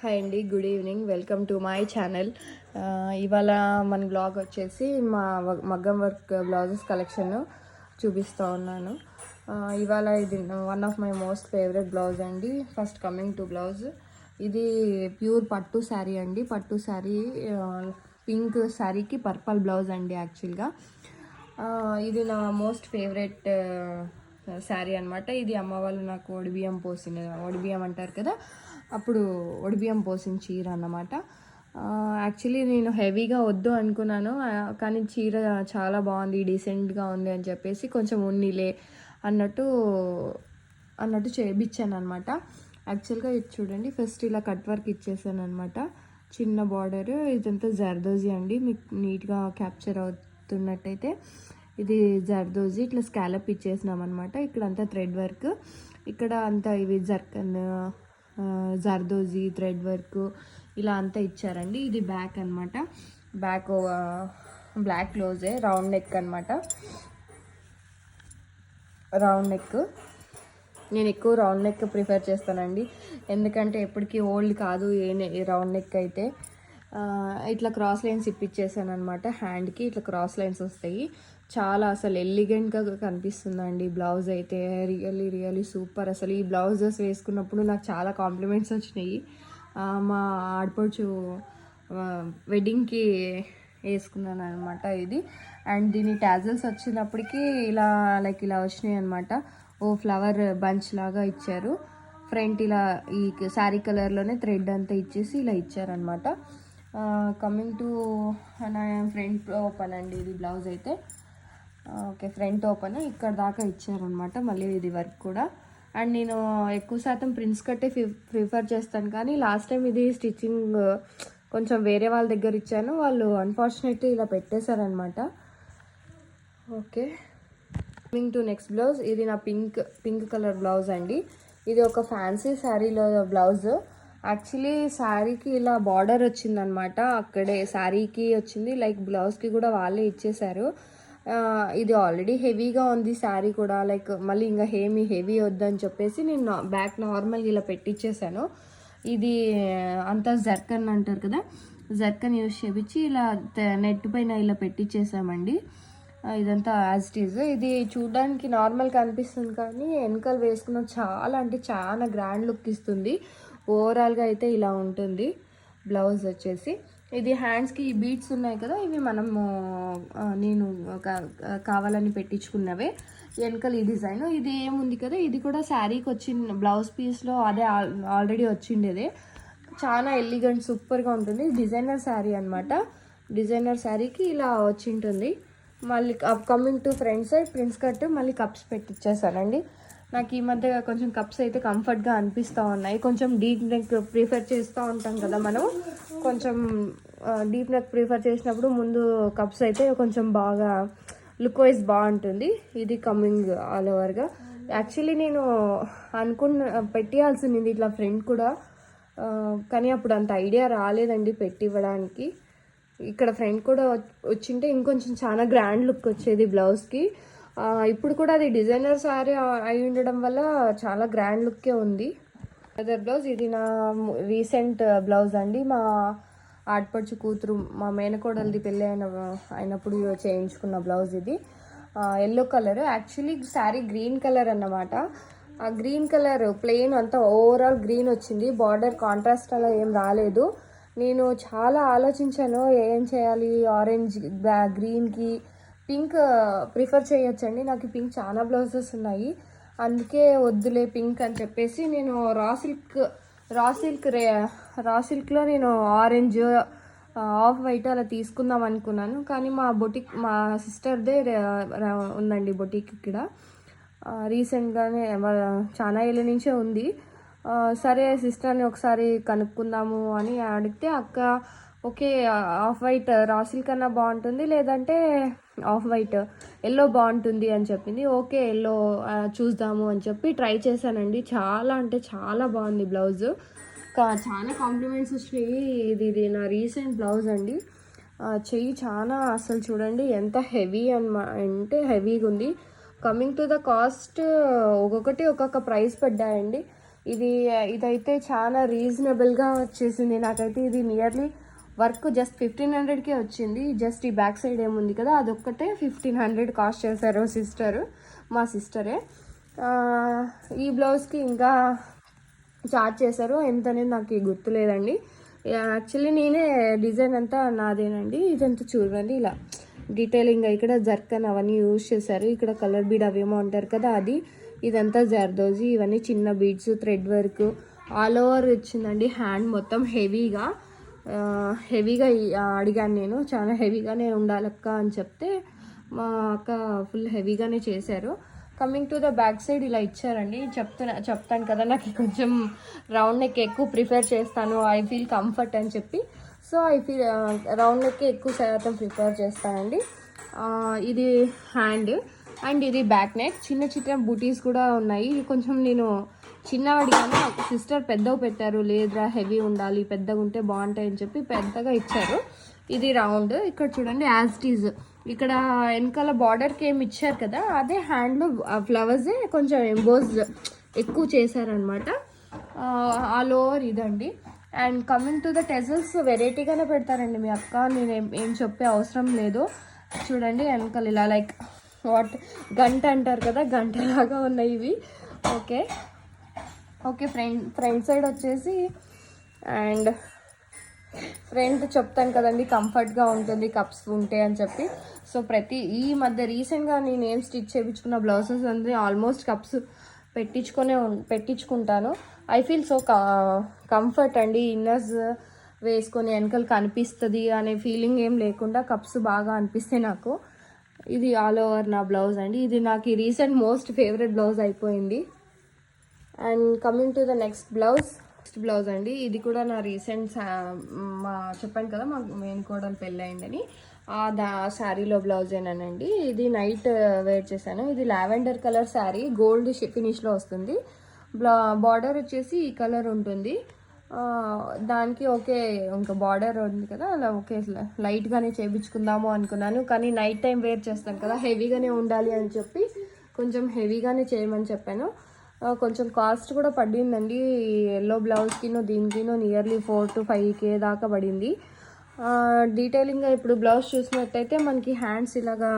Hi అండి, good evening. Welcome to my channel. ఇవాళ మన బ్లాగ్ వచ్చేసి మా మగ్గం వర్క్ బ్లౌజెస్ కలెక్షన్ చూపిస్తూ ఉన్నాను. ఇవాళ ఇది one of my most favourite blouse అండి. ఫస్ట్ కమింగ్ టు బ్లౌజ్, ఇది ప్యూర్ పట్టు శారీ అండి. పట్టు శారీ, పింక్ శారీకి పర్పల్ బ్లౌజ్ అండి. యాక్చువల్గా ఇది నా మోస్ట్ ఫేవరెట్ శారీ అనమాట. ఇది అమ్మ వాళ్ళు నాకు ఒడిబియ్యం పోసిన, ఒడిబియ్యం అంటారు కదా, అప్పుడు ఒడిబియ్యం పోసిన చీర అన్నమాట. యాక్చువల్లీ నేను హెవీగా వద్దు అనుకున్నాను, కానీ చీర చాలా బాగుంది, డీసెంట్గా ఉంది అని చెప్పేసి కొంచెం ఉన్నిలే అన్నట్టు చేయించాను అనమాట. యాక్చువల్గా ఇది చూడండి, ఫస్ట్ ఇలా కట్ వర్క్ ఇచ్చేసాను అనమాట. చిన్న బార్డర్, ఇదంతా జర్దోజీ అండి. మీకు నీట్గా క్యాప్చర్ అవుతున్నట్టయితే ఇది జర్దోజీ. ఇట్లా స్కాలప్ ఇచ్చేసినాం అనమాట. ఇక్కడ అంతా థ్రెడ్ వర్క్, ఇక్కడ అంతా ఇవి జర్కన్, జర్దోజీ, థ్రెడ్ వర్క్ ఇలా అంతా ఇచ్చారండి. ఇది బ్యాక్ అనమాట. బ్యాక్ బ్లాక్ క్లోజే, రౌండ్ నెక్ అనమాట. రౌండ్ నెక్, నేను ఎక్కువ రౌండ్ నెక్ ప్రిఫర్ చేస్తానండి, ఎందుకంటే ఎప్పటికీ ఓల్డ్ కాదు ఏ రౌండ్ నెక్ అయితే. ఇట్లా క్రాస్ లైన్స్ ఇప్పించేసాను అనమాట. హ్యాండ్కి ఇట్లా క్రాస్ లైన్స్ వస్తాయి. చాలా అసలు ఎలిగెంట్గా కనిపిస్తుందండి బ్లౌజ్ అయితే. Really super. అసలు ఈ బ్లౌజెస్ వేసుకున్నప్పుడు నాకు చాలా కాంప్లిమెంట్స్ వచ్చినాయి. మా ఆడపడుచు వెడ్డింగ్కి వేసుకున్నాను అనమాట ఇది. అండ్ దీని టాజల్స్ వచ్చినప్పటికీ ఇలా ఇలా వచ్చినాయి అనమాట. ఓ ఫ్లవర్ బంచ్ లాగా ఇచ్చారు. ఫ్రంట్ ఇలా ఈ శారీ కలర్లోనే థ్రెడ్ అంతా ఇచ్చేసి ఇలా ఇచ్చారనమాట. కమింగ్ టు నా ఫ్రంట్ ఓపెన్ అండి ఇది బ్లౌజ్ అయితే. ఓకే, ఫ్రంట్ ఓపెన్ ఇక్కడ దాకా ఇచ్చారనమాట. మళ్ళీ ఇది వర్క్ కూడా. అండ్ నేను ఎక్కువ శాతం ప్రిన్స్ కట్టే ప్రిఫర్ చేస్తాను, కానీ లాస్ట్ టైం ఇది స్టిచ్చింగ్ కొంచెం వేరే వాళ్ళ దగ్గర ఇచ్చాను, వాళ్ళు అన్ఫార్చునేట్లీ ఇలా పెట్టేశారనమాట. Okay, coming to next blouse, ఇది నా పింక్ కలర్ బ్లౌజ్ అండి. ఇది ఒక ఫ్యాన్సీ శారీలో బ్లౌజ్. యాక్చువల్లీ శారీకి ఇలా బార్డర్ వచ్చిందనమాట, అక్కడే శారీకి వచ్చింది, బ్లౌజ్కి కూడా వాళ్ళే ఇచ్చేశారు. ఇది ఆల్రెడీ హెవీగా ఉంది శారీ కూడా, మళ్ళీ ఇంకా హెవీ వద్దని చెప్పేసి నేను బ్యాక్ నార్మల్గా ఇలా పెట్టించేసాను. ఇది అంతా జర్కన్ అంటారు కదా, జర్కన్ యూజ్ చేపించి ఇలా నెట్ పైన ఇలా పెట్టించేసామండి. ఇదంతా యాజ్ ఇట్ ఈజ్. ఇది చూడడానికి నార్మల్గా అనిపిస్తుంది, కానీ వెనకాల వేసుకున్న చాలా గ్రాండ్ లుక్ ఇస్తుంది. ఓవరాల్గా అయితే ఇలా ఉంటుంది బ్లౌజ్ వచ్చేసి. ఇది హ్యాండ్స్కి ఈ బీడ్స్ ఉన్నాయి కదా, ఇవి నేను కావాలని పెట్టించుకున్నవే. వెనకాల ఈ డిజైన్ ఇది ఏముంది కదా, ఇది కూడా శారీకి వచ్చిన బ్లౌజ్ పీస్లో అదే ఆల్రెడీ వచ్చిండేదే. చాలా ఎలిగెంట్ సూపర్గా ఉంటుంది. డిజైనర్ శారీ అనమాట. డిజైనర్ శారీకి ఇలా వచ్చింటుంది. మళ్ళీ coming to front side prince cut, మళ్ళీ కప్స్ పెట్టించేసానండి. నాకు ఈ మధ్య కొంచెం కప్స్ అయితే కంఫర్ట్గా అనిపిస్తూ ఉన్నాయి. కొంచెం డీప్ నెక్ ప్రిఫర్ చేస్తూ ఉంటాం కదా మనం, కొంచెం డీప్ నెక్ ప్రిఫర్ చేసినప్పుడు ముందు కప్స్ అయితే కొంచెం బాగా లుక్ వైజ్ బాగుంటుంది. ఇది కమింగ్ ఆల్ ఓవర్గా. యాక్చువల్లీ నేను పెట్టియాల్సింది ఇట్లా ఫ్రంట్ కూడా, కానీ అప్పుడు అంత ఐడియా రాలేదండి పెట్టివ్వడానికి. ఇక్కడ ఫ్రంట్ కూడా వచ్చింటే ఇంకొంచెం చాలా గ్రాండ్ లుక్ వచ్చేది బ్లౌజ్కి. ఇప్పుడు కూడా అది డిజైనర్ శారీ అయి ఉండడం వల్ల చాలా గ్రాండ్ లుక్కే ఉంది. అదర్ బ్లౌజ్, ఇది నా రీసెంట్ బ్లౌజ్ అండి. మా ఆడపడుచు కూతురు, మా మేనకోడలిది పెళ్ళి అయినప్పుడు చేయించుకున్న బ్లౌజ్ ఇది. Yellow colour, actually sari green colour అన్నమాట. ఆ గ్రీన్ కలర్ ప్లెయిన్ అంతా ఓవరాల్ గ్రీన్ వచ్చింది, బార్డర్ కాంట్రాస్ట్ అలా ఏం రాలేదు. నేను చాలా ఆలోచించాను ఏం చేయాలి, ఆరెంజ్ గ్రీన్కి పింక్ ప్రిఫర్ చేయొచ్చండి. నాకు పింక్ చాలా బ్లౌజెస్ ఉన్నాయి, అందుకే వద్దులే పింక్ అని చెప్పేసి నేను రా సిల్క్లో నేను ఆరెంజ్, ఆఫ్ వైట్ అలా తీసుకుందాం అనుకున్నాను. కానీ మా సిస్టర్దే ఉందండి బొటిక్ ఇక్కడ. రీసెంట్గానే చాలా ఏళ్ళ నుంచే ఉంది. సరే సిస్టర్ని ఒకసారి కనుక్కుందాము అని అడిగితే, అక్క okay off white raw silk కన్నా బాగుంటుంది, లేదంటే ఆఫ్ వైట్ ఎల్లో బాగుంటుంది అని చెప్పింది. ఓకే ఎల్లో చూద్దాము అని చెప్పి ట్రై చేశానండి. చాలా అంటే చాలా బాగుంది బ్లౌజ్. చాలా కాంప్లిమెంట్స్ వచ్చినాయి. ఇది నా రీసెంట్ బ్లౌజ్ అండి. చెయ్యి చాలా అసలు చూడండి ఎంత హెవీ అంటే హెవీగా ఉంది. కమింగ్ టు ద కాస్ట్, ఒక్కొక్క ప్రైస్ పడ్డాయండి. ఇదైతే చాలా రీజనబుల్గా వచ్చేసింది నాకైతే. ఇది నియర్లీ వర్క్ జస్ట్ 1500కే వచ్చింది. జస్ట్ ఈ బ్యాక్ సైడ్ ఏముంది కదా అదొక్కటే 1500 కాస్ట్ చేశారు మా సిస్టరే. ఈ బ్లౌజ్కి ఇంకా చార్జ్ చేశారు, ఎంత అనేది నాకు గుర్తులేదండి. యాక్చువల్లీ నేనే డిజైన్ అంతా నాదేనండి. ఇదంతా చూడండి ఇలా డీటెయిలింగ్, ఇక్కడ జర్కన్ అవన్నీ యూజ్ చేశారు. ఇక్కడ కలర్ బీడ్ అవేమో అంటారు కదా అది. ఇదంతా జర్దోజీ, ఇవన్నీ చిన్న beads, thread work all over వచ్చిందండి. హ్యాండ్ మొత్తం హెవీగా అడిగాను నేను, చాలా హెవీగానే ఉండాలక్క అని చెప్తే మా అక్క ఫుల్ హెవీగానే చేశారు. Coming to the back side ఇలా ఇచ్చారండి. చెప్తాను కదా నాకు కొంచెం రౌండ్ నెక్ ఎక్కువ ప్రిఫర్ చేస్తాను, ఐ ఫీల్ కంఫర్ట్ అని చెప్పి. So I feel round neck ఎక్కువ శాతం ప్రిఫర్ చేస్తానండి. ఇది హ్యాండ్ అండ్ ఇది బ్యాక్ నెక్. చిన్న బూటీస్ కూడా ఉన్నాయి. కొంచెం నేను చిన్నవాడిగానే సిస్టర్ పెద్దవి పెట్టారు, లేదురా హెవీ ఉండాలి, పెద్దగా ఉంటే బాగుంటాయి అని చెప్పి పెద్దగా ఇచ్చారు. ఇది రౌండ్. ఇక్కడ చూడండి యాజ్ ఇట్ ఈజ్ ఇక్కడ వెనకాల బార్డర్కి ఏమి ఇచ్చారు కదా అదే హ్యాండ్లో ఫ్లవర్సే కొంచెం ఎంబోజ్ ఎక్కువ చేశారనమాట. ఆల్ ఓవర్ ఇదండి. And coming to the tassels వెరైటీగానే పెడతారండి మీ అక్క, నేను ఏం చెప్పే అవసరం లేదు. చూడండి వెనకాల ఇలా లైక్ గంట అంటారు కదా, గంటలాగా ఉన్నాయి ఇవి. ఓకే ఫ్రంట్ సైడ్ వచ్చేసి అండ్ ఫ్రంట్ చెప్తాను కదండి కంఫర్ట్గా ఉంటుంది కప్స్ ఉంటే అని చెప్పి. సో ఈ మధ్య రీసెంట్గా నేను ఏం స్టిచ్ చేయించుకున్న బ్లౌజెస్ అంటే ఆల్మోస్ట్ కప్స్ పెట్టించుకుంటాను. ఐ ఫీల్ సో కంఫర్ట్ అండి. ఇన్నర్స్ వేసుకొని వెనకలు కనిపిస్తుంది అనే ఫీలింగ్ ఏం లేకుండా కప్స్ బాగా అనిపిస్తాయి నాకు. ఇది ఆల్ ఓవర్ నా బ్లౌజ్ అండి. ఇది నాకు ఈ రీసెంట్ మోస్ట్ ఫేవరెట్ బ్లౌజ్ అయిపోయింది. And coming to the next blouse అండి. ఇది కూడా నా రీసెంట్ చెప్పాను కదా మా మేనకోడలు పెళ్ళి అయిందని శారీలో బ్లౌజేనండి. ఇది నైట్ వేర్ చేశాను. ఇది లావెండర్ కలర్ శారీ, గోల్డ్ ఫినిష్లో వస్తుంది. బార్డర్ వచ్చేసి ఈ కలర్ ఉంటుంది. దానికి ఇంకా బార్డర్ ఉంది కదా అలా లైట్గానే చేయించుకుందాము అనుకున్నాను. కానీ నైట్ టైం వేర్ చేస్తాను కదా హెవీగానే ఉండాలి అని చెప్పి కొంచెం హెవీగానే చేయమని చెప్పాను. కొంచెం కాస్ట్ కూడా పడిందండి. ఎల్లో బ్లౌజ్కినో దీనికినో నియర్లీ 4 to 5K దాకా పడింది. డీటెయిలింగ్గా ఇప్పుడు బ్లౌజ్ చూసినట్టయితే మనకి హ్యాండ్స్ ఇలాగా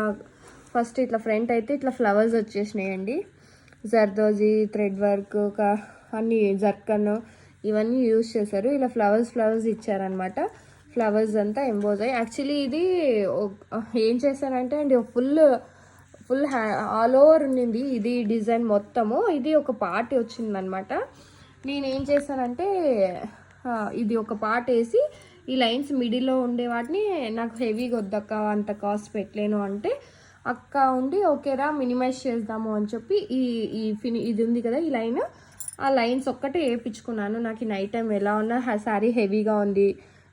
ఫస్ట్ ఇట్లా ఫ్రంట్ అయితే ఇట్లా ఫ్లవర్స్ వచ్చేసినాయండి. జర్దోజీ, థ్రెడ్ వర్క్, అన్ని జర్కన్ ఇవన్నీ యూజ్ చేశారు. ఇలా ఫ్లవర్స్ ఇచ్చారనమాట. ఫ్లవర్స్ అంతా ఎంబోజ్ అయ్యి యాక్చువల్లీ ఇది ఏం చేశానంటే అండి ఫుల్ ఆల్ ఓవర్ ఉండింది ఇది డిజైన్ మొత్తము. ఇది ఒక పార్ట్ వచ్చిందనమాట. నేనేం చేశానంటే ఇది ఒక పార్ట్ వేసి ఈ లైన్స్ మిడిల్లో ఉండే వాటిని నాకు హెవీగా వద్దక్క అంత కాస్ట్ పెట్టలేను అంటే అక్క ఉండి ఓకేరా మినిమైజ్ చేద్దాము అని చెప్పి ఇది ఉంది కదా ఈ లైన్, ఆ లైన్స్ ఒక్కటే వేయించుకున్నాను. నాకు ఈ నైట్ టైం ఎలా ఉన్నా శారీ హెవీగా ఉంది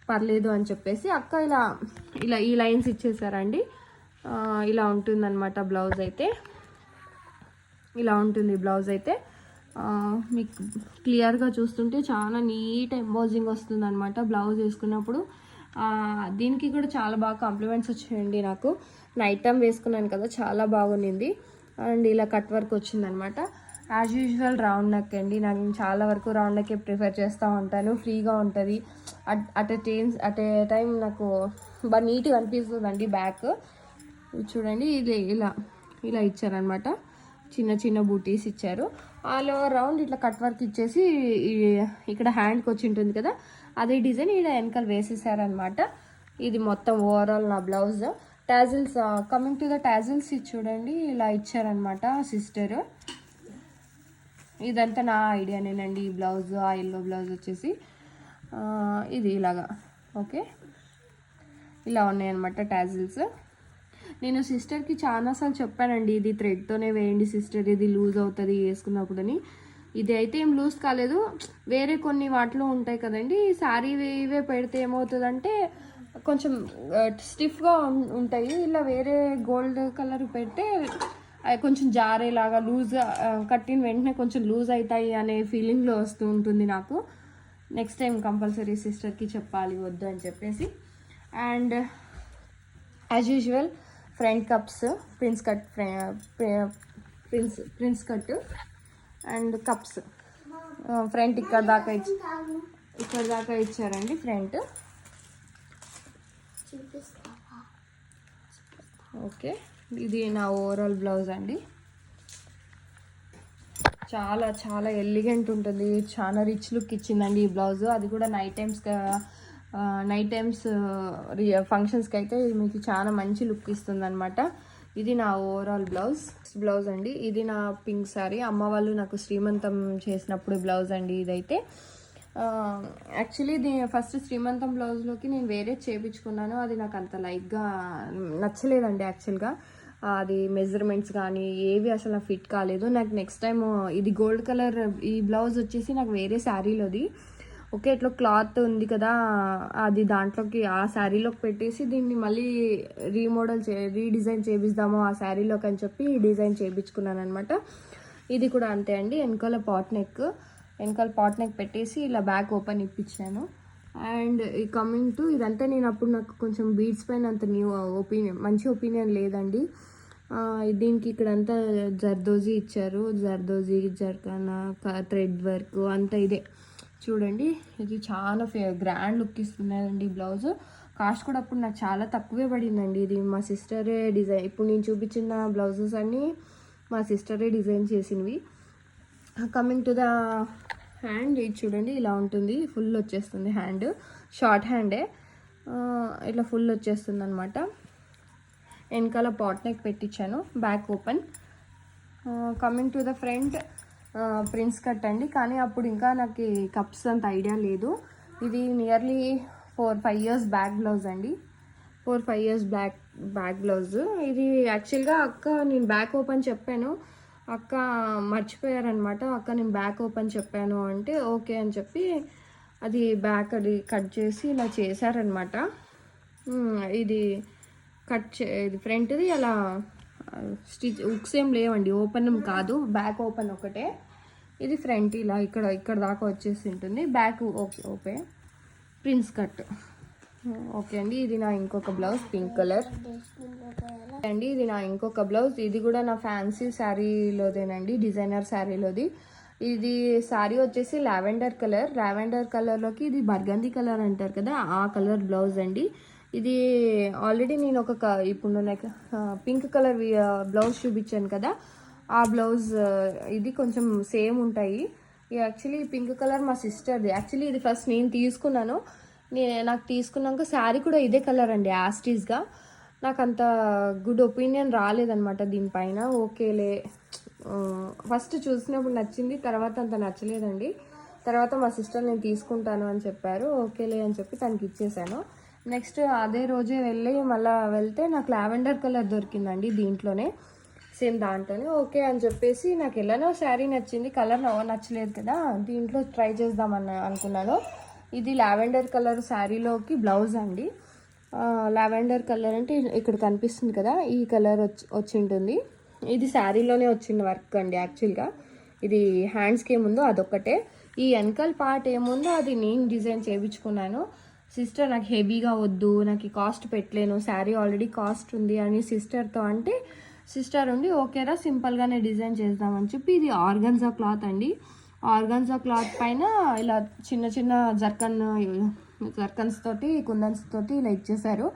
పర్లేదు అని చెప్పేసి అక్క ఇలా ఈ లైన్స్ ఇచ్చేసారండి. ఇలా ఉంటుందన్నమాట బ్లౌజ్ అయితే. ఇలా ఉంటుంది బ్లౌజ్ అయితే. మీకు క్లియర్గా చూస్తుంటే చాలా నీట్ ఎంబోజింగ్ వస్తుంది అనమాట బ్లౌజ్ వేసుకున్నప్పుడు. దీనికి కూడా చాలా బాగా కాంప్లిమెంట్స్ వచ్చాయండి నాకు. నైట్ టైం వేసుకున్నాను కదా చాలా బాగుండింది. అండ్ ఇలా కట్ వర్క్ వచ్చిందనమాట. యాజ్ యూజువల్ రౌండ్ నెక్ అండి. నాకు చాలా వరకు రౌండ్ నెక్ ప్రిఫర్ చేస్తూ ఉంటాను, ఫ్రీగా ఉంటుంది. అట్ ఏ టైం నాకు బాగా నీట్గా అనిపిస్తుందండి. బ్యాక్ చూడండి ఇది ఇలా ఇచ్చారనమాట. చిన్న బూటీస్ ఇచ్చారు. ఆల్ ఓవర్ రౌండ్ ఇట్లా కట్ వర్క్ ఇచ్చేసి ఇక్కడ హ్యాండ్కి వచ్చి ఉంటుంది కదా అదే డిజైన్ ఇలా వెనకాల వేసేసారనమాట. ఇది మొత్తం ఓవరాల్ నా blouse. Tassels coming to the tassels చూడండి ఇలా ఇచ్చారనమాట సిస్టర్. ఇదంతా నా ఐడియానేనండి. ఈ బ్లౌజ్ ఆ ఎల్లో బ్లౌజ్ వచ్చేసి ఇది ఇలాగా ఇలా ఉన్నాయన్నమాట టాజిల్స్. నేను సిస్టర్కి చాలాసార్లు చెప్పానండి ఇది థ్రెడ్తోనే వేయండి సిస్టర్, ఇది లూజ్ అవుతుంది వేసుకున్నప్పుడు అని. ఇది అయితే ఏం లూజ్ కాలేదు. వేరే కొన్ని వాటిలో ఉంటాయి కదండి శారీ ఇవే పెడితే ఏమవుతుందంటే కొంచెం స్టిఫ్గా ఉంటాయి. ఇలా వేరే గోల్డ్ కలర్ పెడితే కొంచెం జారేలాగా లూజ్ కట్టిన వెంటనే కొంచెం లూజ్ అవుతాయి అనే ఫీలింగ్లో వస్తూ ఉంటుంది నాకు. నెక్స్ట్ టైం కంపల్సరీ సిస్టర్కి చెప్పాలి వద్దు అని చెప్పేసి. And as usual front cups prince cut and cups front ఇక్కడ దాకా ఇచ్చారండి ఫ్రంట్. ఓకే, ఇది నా ఓవరాల్ బ్లౌజ్ అండి. చాలా చాలా ఎలిగెంట్ ఉంటుంది, చాలా రిచ్ లుక్ ఇచ్చిందండి ఈ బ్లౌజ్. అది కూడా నైట్ టైమ్స్ ఫంక్షన్స్కి అయితే మీకు చాలా మంచి లుక్ ఇస్తుంది అనమాట. ఇది నా ఓవరాల్ బ్లౌజ్ అండి. ఇది నా పింక్ శారీ, అమ్మ వాళ్ళు నాకు శ్రీమంతం చేసినప్పుడు బ్లౌజ్ అండి ఇదైతే. యాక్చువల్లీ ఫస్ట్ శ్రీమంతం బ్లౌజ్లోకి నేను వేరే చేయించుకున్నాను, అది నాకు అంత లైక్గా నచ్చలేదండి యాక్చువల్గా. అది మెజర్మెంట్స్ కానీ ఏవి అసలు నాకు ఫిట్ కాలేదు. నాకు నెక్స్ట్ టైం ఇది గోల్డ్ కలర్ ఈ బ్లౌజ్ వచ్చేసి నాకు వేరే శారీలోది. ఓకే, ఇట్లా క్లాత్ ఉంది కదా, అది దాంట్లోకి ఆ శారీలోకి పెట్టేసి దీన్ని మళ్ళీ రీడిజైన్ చేపిద్దాము ఆ శారీలోకి అని చెప్పి డిజైన్ చేయించుకున్నాను అనమాట. ఇది కూడా అంతే అండి. వెనకాల పాట్ నెక్ పెట్టేసి ఇలా బ్యాక్ ఓపెన్ ఇప్పించాను. అండ్ ఈ కమింగ్ టు ఇదంతా నేను అప్పుడు నాకు కొంచెం బీడ్స్ పైన అంత మంచి ఒపీనియన్ లేదండి. దీనికి ఇక్కడంతా జర్దోజీ ఇచ్చారు, జర్కానా థ్రెడ్ వర్క్ అంతా ఇదే చూడండి. ఇది చాలా గ్రాండ్ లుక్ ఇస్తున్నాయండి బ్లౌజ్. కాస్ట్ కూడా అప్పుడు నాకు చాలా తక్కువే పడిందండి. ఇది మా సిస్టరే డిజైన్, ఇప్పుడు నేను చూపించిన బ్లౌజెస్ అన్నీ మా సిస్టరే డిజైన్ చేసినవి. కమింగ్ టు ద హ్యాండ్, ఇది చూడండి ఇలా ఉంటుంది, ఫుల్ వచ్చేస్తుంది హ్యాండ్, షార్ట్ హ్యాండే ఇట్లా ఫుల్ వచ్చేస్తుంది అనమాట. వెనకాల పాట్ నెక్ పెట్టించాను, back open. Coming to the front, prince cut అండి. కానీ అప్పుడు ఇంకా నాకు కప్స్ అంత ఐడియా లేదు. ఇది నియర్లీ 4-5 years బ్యాక్ బ్లౌజ్ అండి, 4-5 years బ్యాక్ బ్లౌజ్. ఇది యాక్చువల్గా నేను బ్యాక్ ఓపెన్ చెప్పాను, అక్క మర్చిపోయారనమాట. అక్క నేను బ్యాక్ ఓపెన్ చెప్పాను అంటే ఓకే అని చెప్పి అది కట్ చేసి ఇలా చేశారనమాట. ఇది ఇది ఫ్రంట్ది అలా హుక్స్ ఏం లేవండి, ఓపెన్ కాదు, బ్యాక్ ఓపెన్ ఒకటే. ఇది ఫ్రంట్ ఇలా ఇక్కడ దాకా వచ్చేసి ఉంటుంది, back okay, prince cut. Okay అండి, ఇది నా ఇంకొక బ్లౌజ్ పింక్ కలర్ అండి. ఇది నా ఇంకొక బ్లౌజ్, ఇది కూడా నా ఫ్యాన్సీ శారీలోదేనండి, డిజైనర్ శారీలోది. ఇది శారీ వచ్చేసి లావెండర్ కలర్లోకి ఇది బర్గందీ కలర్ అంటారు కదా, ఆ కలర్ బ్లౌజ్ అండి. ఇది ఆల్రెడీ నేను ఇప్పుడు నాకు పింక్ కలర్ బ్లౌజ్ చూపించాను కదా, ఆ బ్లౌజ్ ఇది కొంచెం సేమ్ ఉంటాయి. యాక్చువల్లీ పింక్ కలర్ మా సిస్టర్ది. యాక్చువల్లీ ఇది ఫస్ట్ నేను తీసుకున్నాను, నాకు తీసుకున్నాక శారీ కూడా ఇదే కలర్ అండి యాస్టీస్గా. నాకు అంత గుడ్ ఒపీనియన్ రాలేదనమాట దీనిపైన. ఓకేలే, ఫస్ట్ చూసినప్పుడు నచ్చింది, తర్వాత అంత నచ్చలేదండి. తర్వాత మా సిస్టర్ నేను తీసుకుంటాను అని చెప్పారు, ఓకేలే అని చెప్పి తనకి ఇచ్చేసాను. నెక్స్ట్ అదే రోజే వెళ్తే నాకు లావెండర్ కలర్ దొరికిందండి దీంట్లోనే, సేమ్ దాంట్లోనే. ఓకే అని చెప్పేసి నాకు ఎలానో శారీ నచ్చింది, కలర్ నచ్చలేదు కదా, దీంట్లో ట్రై చేద్దామని అనుకున్నాను. ఇది లావెండర్ కలర్ శారీలోకి బ్లౌజ్ అండి. లావెండర్ కలర్ అంటే ఇక్కడ కనిపిస్తుంది కదా, ఈ కలర్ వచ్చి ఉంటుంది. ఇది శారీలోనే వచ్చిన వర్క్ అండి యాక్చువల్గా. ఇది హ్యాండ్స్కి ఏముందో అదొక్కటే, ఈ వెనకాల పార్ట్ ఏముందో అది నేను డిజైన్ చేయించుకున్నాను. సిస్టర్ నాకు హెవీగా వద్దు, నాకు కాస్ట్ పెట్టలేను, శారీ ఆల్రెడీ కాస్ట్ ఉంది అని సిస్టర్తో అంటే సిస్టర్ ఉండి ఓకేరా సింపుల్గానే డిజైన్ చేద్దామని చెప్పి, ఇది ఆర్గన్జా క్లాత్ అండి. ఆర్గన్జా క్లాత్ పైన ఇలా చిన్న చిన్న జర్కన్స్ తోటి కుందన్స్ తోటి ఇలా ఇచ్చేసారు,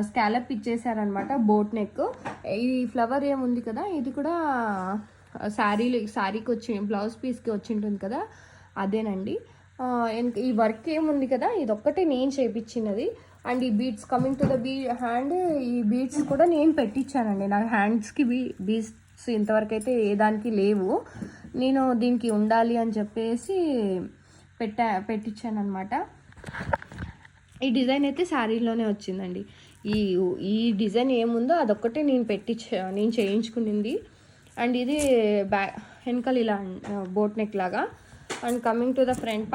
స్కాలప్ ఇచ్చేసారనమాట. బోట్ నెక్, ఈ ఫ్లవర్ ఏముంది కదా ఇది కూడా శారీకి వచ్చి బ్లౌజ్ పీస్కి వచ్చి ఉంటుంది కదా, అదేనండి. ఈ వర్క్ ఏముంది కదా ఇదొక్కటే నేను చేయించినది. అండ్ ఈ beads, coming to the hand, ఈ బీడ్స్ కూడా నేను పెట్టించానండి. నా హ్యాండ్స్కి బీడ్స్ ఇంతవరకు అయితే ఏ దానికి లేవు, నేను దీనికి ఉండాలి అని చెప్పేసి పెట్టించాను అనమాట. ఈ డిజైన్ అయితే శారీలోనే వచ్చిందండి. ఈ డిజైన్ ఏముందో అదొక్కటే నేను చేయించుకునింది. అండ్ ఇది వెనకాల ఇలా బోట్ నెక్ లాగా. And coming to the front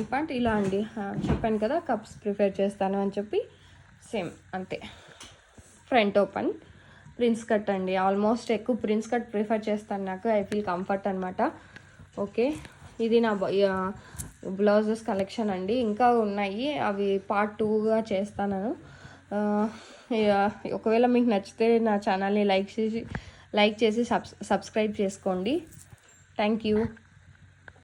part ఇలా అండి. చెప్పాను కదా కప్స్ ప్రిఫర్ చేస్తాను అని చెప్పి, సేమ్ అంతే. ఫ్రంట్ ఓపెన్ ప్రిన్స్ కట్ అండి. ఆల్మోస్ట్ ఎక్కువ ప్రిన్స్ కట్ ప్రిఫర్ చేస్తాను, నాకు ఐ ఫీల్ కంఫర్ట్ అనమాట. ఓకే, ఇది నా బ్లౌజెస్ కలెక్షన్ అండి. ఇంకా ఉన్నాయి, అవి పార్ట్ 2గా చేస్తాను. ఒకవేళ మీకు నచ్చితే నా ఛానల్ని లైక్ చేసి సబ్స్క్రైబ్ చేసుకోండి. Thank you.